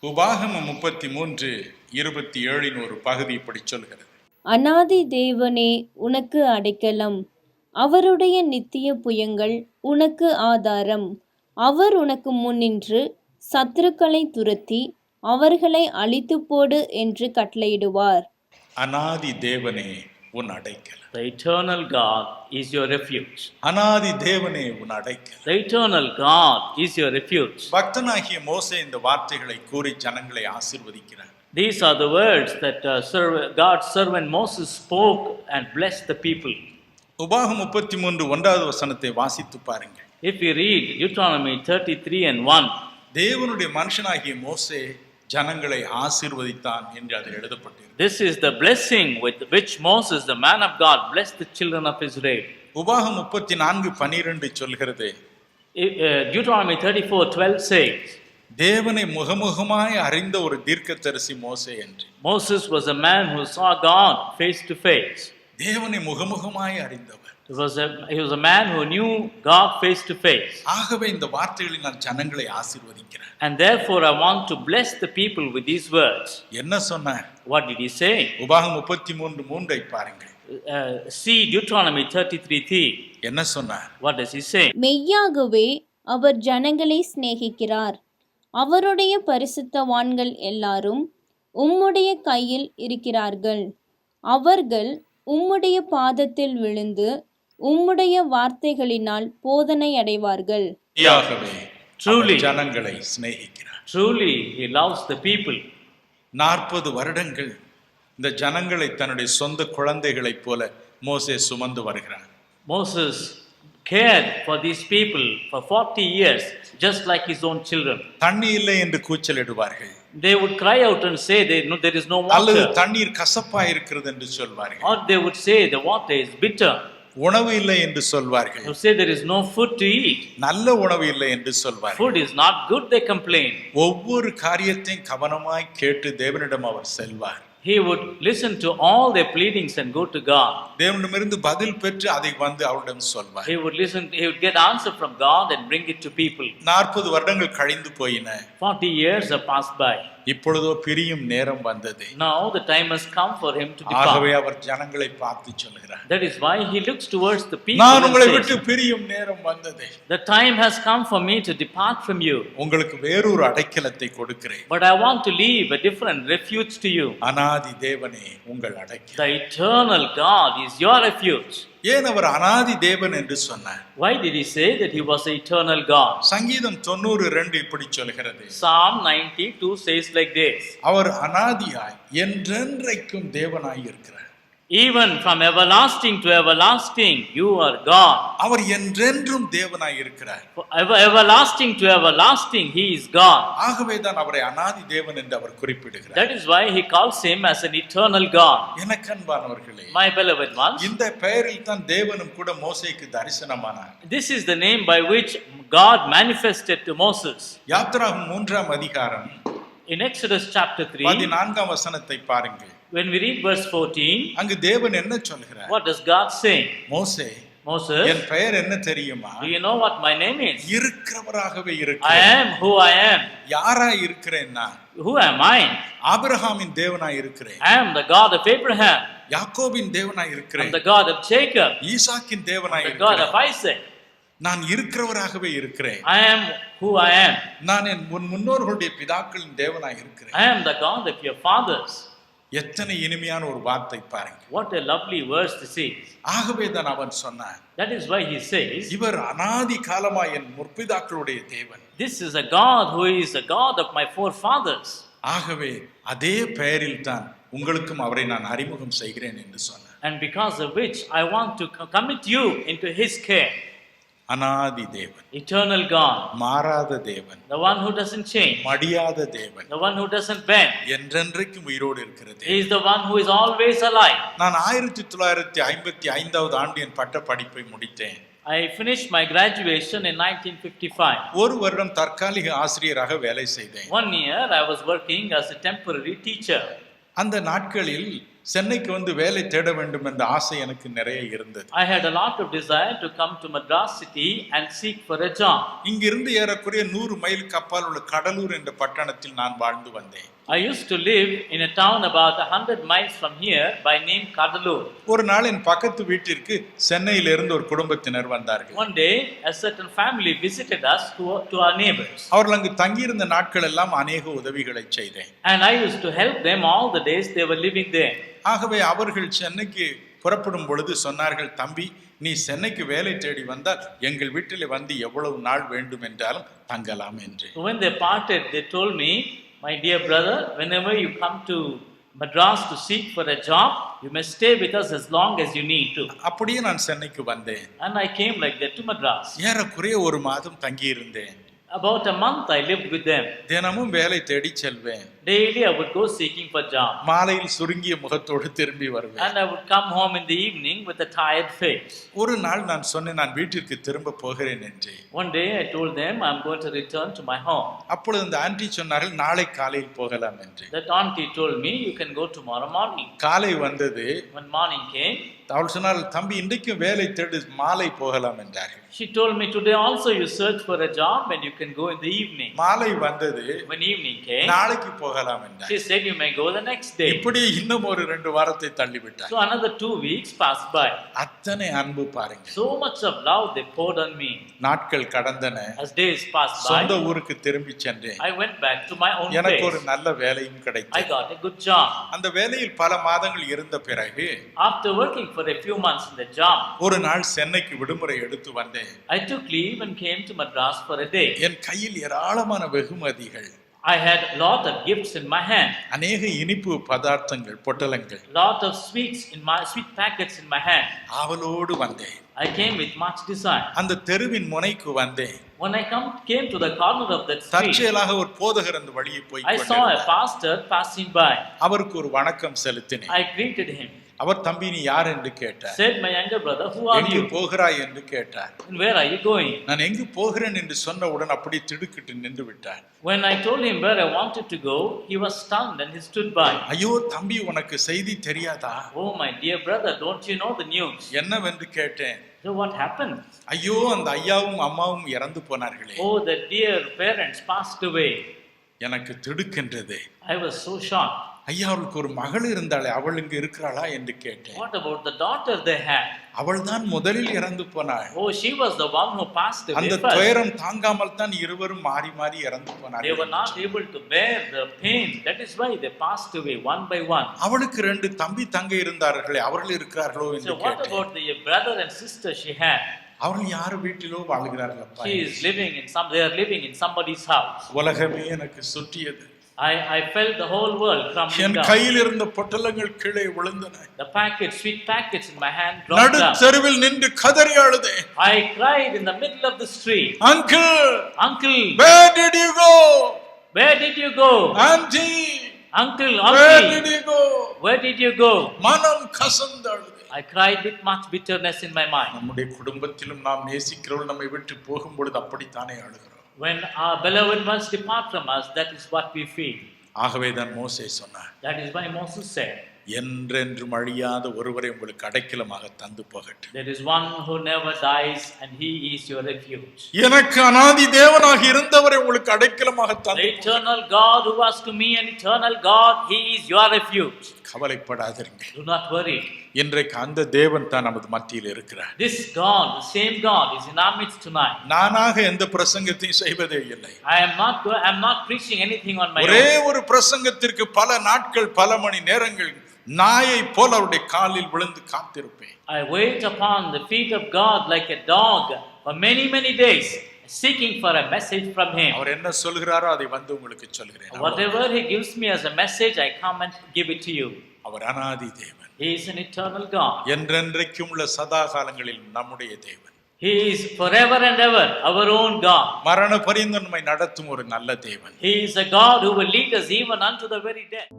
உபாகமம் 33:27 ஒரு பகுதி இப்படி சொல்கிறது. அநாதி தேவனே உனக்கு அடைக்கலம், அவருடைய நித்திய புயங்கள் உனக்கு ஆதாரம். அவர் உனக்கு முன்னின்று சத்துருக்களை துரத்தி அவர்களை அழித்து போடு என்று கட்டளையிடுவார். அநாதி தேவனே உன் அடைக்கலம். The eternal God is your refuge. அநாதி தேவனே உன் அடைக்கலம். The eternal God is your refuge. பக்தனாகிய மோசே இந்த வார்த்தைகளை கூறி ஜனங்களை ஆசீர்வதிக்கிறார். These are the words that God's servant Moses spoke and blessed the people. உபாகமம் 33:1 வசனத்தை வாசித்து பாருங்கள். If we read Deuteronomy 33:1, தேவனுடைய மனுஷனாகிய மோசே ஜனங்களை ஆசீர்வதித்தான் என்று அதில் எழுதப்பட்டிருக்கிறது. this is the blessing with which Moses, the man of God, blessed the children of Israel. உபாகமம் 34:12 சொல்கிறது. Deuteronomy 34:12 says, தேவனை முகமுகமாய் அறிந்த ஒரு தீர்க்கதரிசி மோசே என்று. Moses was a man who saw God face to face. தேவனை முகமுகமாய் அறிந்தவர். He was a man who knew God face to face. ஆகவே இந்த வார்த்தைகளில் நான் ஜனங்களை ஆசீர்வதிக்கிறேன். And therefore I want to bless the people with these words. என்ன சொன்னார்? What did he say? உபாகமம் 33:3 பாருங்கள். See Deuteronomy 33:3. என்ன சொன்னார்? What does he say? மெய்யாகவே அவர் ஜனங்களை சிநேகிக்கிறார், அவருடைய பரிசுத்தவான்கள் எல்லாரும் உம்முடைய கையில் இருக்கிறார்கள், அவர்கள் உம்முடைய பாதத்தில் விழுந்து உம்முடைய வார்த்தைகளினால் போதனை அடைவார்கள். Truly, ஜனங்களை சிநேகிக்கிறார். Truly he loves the people. 40 வருடங்கள் இந்த ஜனங்களை தன்னுடைய சொந்த குழந்தைகளைப் போல மோசே சுமந்து வருகிறார். Moses cared for these people for 40 years just like his own children. தண்ணி இல்லை என்று கூச்சலிடுவார்கள். They would cry out and say there is no water. அல்லது தண்ணீர் கசப்பா இருக்கிறது என்று சொல்வார்கள். Or they would say the water is bitter. உணவு இல்லை என்று சொல்வார்கள். They would say there is no food to eat. நல்ல உணவு இல்லை என்று சொல்வார்கள். Food is not good, they complain. ஒவ்வொரு காரியத்தையும் கவனமாய் கேட்டு தேவனிடம் அவர் செல்வார். He would listen to all their pleadings and go to God. தேவனிடமிருந்து பதில் பெற்று அதை வந்து அவரிடம் சொல்வார். He would get answer from God and bring it to people. 40 வருடங்கள் கழிந்து போயின. 40 years have passed by. இப்பொழுதோ பிரியும் நேரம் வந்தது. Now the time has come for him to depart. ஆகவே அவர் ஜனங்களை பார்த்து சொல்கிறார். That is why he looks towards the people. நான் உங்களை விட்டு பிரியும் நேரம் வந்தது. The time has come for me to depart from you. உங்களுக்கு வேறொரு அடைக்கலத்தை கொடுக்கிறேன். But I want to leave a different refuge to you. அநாதி தேவனே உங்கள் அடைக்கலம். The eternal God is your refuge. ஏன் அவர் அநாதி தேவன் என்று சொன்னார்? Why did he say that he was the eternal God? சங்கீதம் 90:2 இப்படி சொல்கிறது. Psalm 92 says like this. அவர் அநாதியாய் என்றென்றைக்கும் தேவனாய் இருக்கிறார். Even from everlasting to everlasting, you are God. அவர் என்றென்றும் தேவனாய் இருக்கிறார். Everlasting to everlasting, he is God. ஆகவே தான் அவரை அநாதி தேவன் என்று அவர் குறிப்பிடுகிறார். That is why he calls him as an eternal God. எனக்கு அன்பானவர்களே, My beloved ones, இந்த பெயரில் தான் தேவனும் கூட மோசேக்கு தரிசனமானார். this is the name by which God manifested to Moses. யாத்திராகமம் 3ஆம் அதிகாரம் In Exodus chapter 3, 14ஆம் வசனத்தை பாருங்கள். when we read verse 14, அங்கு தேவன் என்ன சொல்கிறார்? what does God say? மோசே, Moses, என் பெயர் என்ன தெரியுமா? do you know what my name is? இருக்கிறவராகவே I இருக்கிறேன். am who I am. யாரா இருக்கிறேன் நான்? Who am I? ஆபிரகாமின் தேவனாய் இருக்கிறேன். I am the God of Abraham. யாக்கோபின் தேவனாய் I am இருக்கிறேன். the God of Jacob. ஈசாக்கின் தேவனாய் The God இருக்கிறேன். of Isaac. நான் இருக்கிறவராகவே இருக்கிறேன். I am who I am. நான் என் முன்னோர்களுடைய பிதாக்களின் தேவனாய் இருக்கிறேன். I am the God of your fathers. எத்தனை இனிமையான ஒரு வார்த்தை பாருங்க. What a lovely verse this is. ஆகவே தான் அவன் சொன்னான், That is why he says, இவர் அநாதி காலமாய் என் முற்பிதாக்களுடைய தேவன். this is a God who is a God of my forefathers. ஆகவே அதே பெயரில் தான் உங்களுக்கும் அவரை நான் அறிமுகம் செய்கிறேன் என்று சொன்னார். And because of which I want to commit you into his care. அநாதி தேவன், Eternal God, மாறாத தேவன், the one who doesn't change, மடியாத தேவன், the one who doesn't bend. என்றென்றைக்கும் உயிரோடு இருக்கிறது. He is the one who is always alive. நான் 1955வது ஆண்டு என் பட்ட படிப்பை முடித்தேன். I finished my graduation in 1955. ஒரு வருடம் தற்காலிக ஆசிரியராக வேலை செய்தேன். 1 year I was working as a temporary teacher. அந்த நாட்களில் சென்னைக்கு வந்து வேலை தேட வேண்டும் என்ற ஆசை எனக்கு நிறைய இருந்தது. I had a lot of desire to come to Madras city and seek for a job. இங்கிருந்து ஏறக்குறைய 100 மைலுக்கு அப்பால் உள்ள கடலூர் என்ற பட்டணத்தில் நான் வாழ்ந்து வந்தேன். I used to live in a town about 100 miles from here by name Kadalur. ஒரு நாள் என் பக்கத்து வீட்டிற்கு சென்னையில இருந்து ஒரு குடும்பத்தினர் வந்தார்கள். One day a certain family visited us to our neighbors. அவர்கள் அங்கு தங்கியிருந்த நாட்கள் எல்லாம் அநேக உதவிகளை செய்தேன். And I used to help them all the days they were living there. ஆகவே அவர்கள் சென்னைக்கு புறப்படும் பொழுது சொன்னார்கள், தம்பி நீ சென்னைக்கு வேலை தேடி வந்தால் எங்கள் வீட்டில் வந்து எவ்வளவு நாள் வேண்டும் என்றாலும் தங்கலாம் என்று. So when they parted, they told me, my dear brother, whenever you come to Madras to seek for a job, you must stay with us as long as you need to. அப்படியே நான் சென்னைக்கு வந்தேன். And I came like that to Madras. ஏறக்குறைய ஒரு மாதம் தங்கி இருந்தேன். About a month I lived with them. தினமும் வேலை தேடி செல்வேன். Daily I would go seeking for job. மாலையில் சுருங்கிய முகத்தோடு திரும்பி வருவேன். And I would come home in the evening with a tired face. ஒரு நாள் நான் சொன்னேன், நான் வீட்டிற்கு திரும்ப போகிறேன் என்று. One day I told them I'm going to return to my home. அப்பொழுது அந்த ஆன்ட்டி சொன்னார்கள், நாளை காலையில் போகலாம் என்று. That auntie told me you can go tomorrow morning. காலை வந்தது. When morning came, அவள் சொன்னால், தம்பி இன்றைக்கு வேலை தேடி மாலை போகலாம் என்றார்கள். she told me today also you search for a job and you can go in the evening. மாலை வந்தது. When evening came, நாளைக்கு போகலாம் என்றார். she said you may go the next day. இப்படி இன்னும் ஒரு 2 வாரத்தை தள்ளிவிட்டார். So another 2 weeks passed by. அத்தனை அன்பு பாருங்க. So much of love they poured on me. நாட்கள் கடந்தன. As days passed by, சொந்த ஊருக்கு திரும்பி சென்றேன். I went back to my own எனக்கு ஒரு place. நல்ல வேலையும் I கிடைத்தது. got a good job. அந்த வேலையில் பல மாதங்கள் இருந்த பிறகு After working for a few months in the job, ஒரு நாள் சென்னைக்கு விடுமுறை எடுத்து வந்தேன். I took leave and came to Madras for a day. என் கையில் ஏராளமான வெகுமதிகள், I had a lot of gifts in my hand. அநேக இனிப்பு பதார்த்தங்கள், பொட்டலங்கள், Lot of sweets in my sweet packets in my hand. ஆவலோடு வந்தேன். I came with much desire. அந்த தெருவின் முனைக்கு வந்தேன். When I came to the corner of that street, தற்செயலாக ஒரு போதகர் அந்த வழியை போய் I saw a pastor passing by. அவருக்கு ஒரு வணக்கம் செலுத்தினேன். I greeted him. அவர், தம்பி நீ யார் என்று கேட்டார். Said, my younger brother, who are எங்கு you? போகிறாய் என்று கேட்டார். And where are you going? நான் எங்கு போகிறேன் என்று சொன்னவுடன் அப்படி திடுக்கிட்டு நின்று விட்டார். When I told him where I wanted to go, he was stunned and he stood by. ஐயோ தம்பி, உனக்கு செய்தி தெரியாதா? Oh my dear brother, don't you know the news? என்னவென்று கேட்டேன். So what happened? ஐயோ அந்த ஐயாவும் அம்மாவும் இறந்து போனார்களே. Oh, the dear parents passed away. எனக்கு திடுக்கின்றது. I was so shocked. ஐயா அவளுக்கு ஒரு மகள் இருந்தாளே, அவள் இங்கு இருக்கிறாளா என்று கேட்டேன். What about the daughter they had? அவள் தான் முதலில் இறந்து போனாள். Oh, she was the one who passed away அந்த first. துயரம் தாங்காமல் தான் இருவரும் மாறி மாறி இறந்து They போனார்கள். were not able to bear the pain. That is why they passed away one by one. அவளுக்கு 2 தம்பி தங்கை இருந்தார்களே, அவர்கள் இருக்கிறார்களோ என்று So what கேட்டேன். about the brother and sister she had? அவர்கள் யார் வீட்டிலோ வாழ்கிறார்கள் அப்பா. She is living in they are living in somebody's house. உலகமே எனக்கு சுற்றியது. I felt the whole world crumbling N down. கையில் இருந்த பொட்டலங்கள் கீழே விழுந்தன. The packets, sweet packets in my hand dropped நடு down. தெருவில் நின்று கதறி அழுதேன். I cried in the middle of the street. Uncle, Uncle, where did you go? where did you go? Auntie, Uncle, where did auntie, you go? where did you go? மனம் கசந்து அழுதேன். I cried with much bitterness in my mind. நம்முடைய குடும்பத்திலும் நாம் நேசிக்கிறவர்கள் நம்மை விட்டு போகும் பொழுது அப்படித்தானே அழுகிறோம். When our beloved ones depart from us, that is what we feel. ஆகவே தான் மோசே சொன்னார், That is why Moses said, என்றென்றும் அழியாத ஒருவரை உங்களுக்கு அடைக்கலமாக தந்து போகட்டும். there is one who never dies and he is your refuge. எனக்கு அநாதி தேவனாக இருந்தவரை உங்களுக்கு அடைக்கலமாக The தந்து. eternal God who was to me an eternal God, he is your refuge. கவலைப்படாதீர்கள். Do not worry. இன்றைக்கு அந்த தேவன் தான் நமது மத்தியில் இருக்கிறார். This God, the same God, is in our midst tonight. நானாக எந்த பிரசங்கத்தையும் செய்வதே இல்லை. I am not preaching anything on my ஒரே own. ஒரு பிரசங்கத்திற்கு பல நாட்கள் பல மணி நேரங்கள் நாயை போல அவருடைய காலில் விழுந்து காத்திருப்பேன். I wait upon the feet of God like a dog for many, many days, seeking for a message from him. அவர் என்ன சொல்கிறாரோ அதை வந்து உங்களுக்கு சொல்கிறேன். Whatever he gives me as a message, I come and give it to you. அவர் அநாதி தேவன். He is an eternal God. என்றென்றைக்கும் உள்ள சதா காலங்களில் நம்முடைய தேவன். He is forever and ever our own God. மரண பரியந்தம் நம்மை நடத்தும் ஒரு நல்ல தேவன். He is a God who will lead us even unto the very death.